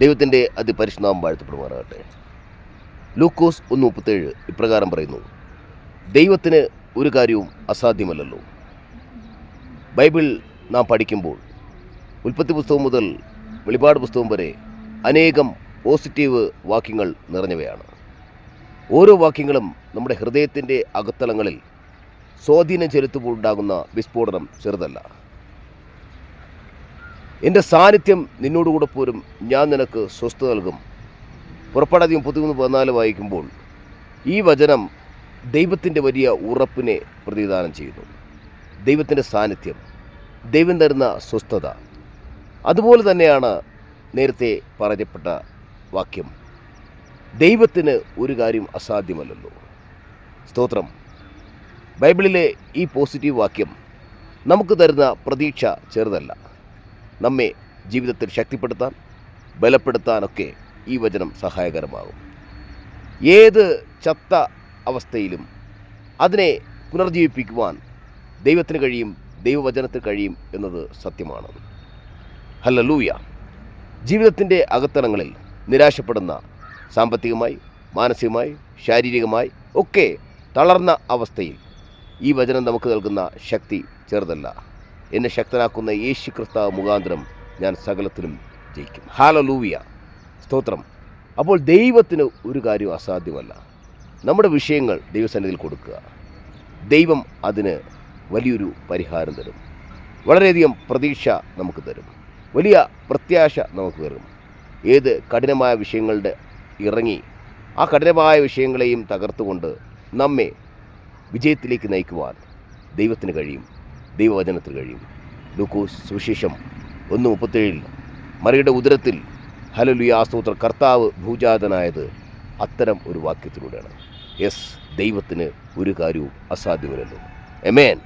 ദൈവത്തിൻ്റെ അതിപരിശുദ്ധനാമം വാഴ്ത്തപ്പെടുമാറാകട്ടെ. ലൂക്കോസ് 1:37 ഇപ്രകാരം പറയുന്നു: ദൈവത്തിന് ഒരു കാര്യവും അസാധ്യമല്ലല്ലോ. ബൈബിൾ നാം പഠിക്കുമ്പോൾ ഉൽപ്പത്തി പുസ്തകം മുതൽ വെളിപാട് പുസ്തകം വരെ അനേകം പോസിറ്റീവ് വാക്യങ്ങൾ നിറഞ്ഞവയാണ്. ഓരോ വാക്യങ്ങളും നമ്മുടെ ഹൃദയത്തിൻ്റെ അകത്തളങ്ങളിൽ സ്വാധീനം ചെലുത്തുമ്പോൾ ഉണ്ടാകുന്ന വിസ്ഫോടനം ചെറുതല്ല. എൻ്റെ സാന്നിധ്യം നിന്നോടുകൂടെ പോരും, ഞാൻ നിനക്ക് സ്വസ്ഥത നൽകും. പുറപ്പാടാദ്യം 13:14 വായിക്കുമ്പോൾ ഈ വചനം ദൈവത്തിൻ്റെ വലിയ ഉറപ്പിനെ പ്രതിദാനം ചെയ്യുന്നു. ദൈവത്തിൻ്റെ സാന്നിധ്യം, ദൈവം തരുന്ന സ്വസ്ഥത. അതുപോലെ തന്നെയാണ് നേരത്തെ പറയപ്പെട്ട വാക്യം: ദൈവത്തിന് ഒരു കാര്യം അസാധ്യമല്ലല്ലോ. സ്തോത്രം. ബൈബിളിലെ ഈ പോസിറ്റീവ് വാക്യം നമുക്ക് തരുന്ന പ്രതീക്ഷ ചെറുതല്ല. നമ്മെ ജീവിതത്തിൽ ശക്തിപ്പെടുത്താൻ, ബലപ്പെടുത്താനൊക്കെ ഈ വചനം സഹായകരമാകും. ഏത് ചത്ത അവസ്ഥയിലും അതിനെ പുനർജീവിപ്പിക്കുവാൻ ദൈവത്തിന് കഴിയും, ദൈവവചനത്തിന് കഴിയും എന്നത് സത്യമാണ്. ഹല്ലേലൂയ. ജീവിതത്തിൻ്റെ അകത്തളങ്ങളിൽ നിരാശപ്പെടുന്ന, സാമ്പത്തികമായി, മാനസികമായി, ശാരീരികമായി ഒക്കെ തളർന്ന അവസ്ഥയിൽ ഈ വചനം നമുക്ക് നൽകുന്ന ശക്തി ചെറുതല്ല. എന്നെ ശക്തനാക്കുന്ന യേശു ക്രിസ്തു മുഖാന്തരം ഞാൻ സകലത്തിലും ജയിക്കും. ഹല്ലേലൂയ. സ്തോത്രം. അപ്പോൾ ദൈവത്തിന് ഒരു കാര്യം അസാധ്യമല്ല. നമ്മുടെ വിഷയങ്ങൾ ദൈവസന്നിധിയിൽ കൊടുക്കുക. ദൈവം അതിന് വലിയൊരു പരിഹാരം തരും. വളരെയധികം പ്രതീക്ഷ നമുക്ക് തരും. വലിയ പ്രത്യാശ നമുക്ക് തരും. ഏത് കഠിനമായ വിഷയങ്ങളുടെ ഇറങ്ങി ആ കഠിനമായ വിഷയങ്ങളെയും തകർത്തുകൊണ്ട് നമ്മെ വിജയത്തിലേക്ക് നയിക്കുവാൻ ദൈവത്തിന് കഴിയും, ദൈവവചനത്തിന് കഴിയും. ലൂക്കോസ് സുവിശേഷം 1:37 മറിയുടെ ഉദരത്തിൽ ഹല്ലേലൂയ സ്തോത്രം കർത്താവ് ഭൂജാതനായത് അത്തരം ഒരു വാക്യത്തിലൂടെയാണ്. യെസ്, ദൈവത്തിന് ഒരു കാര്യവും അസാധ്യമല്ലല്ലോ. ആമേൻ.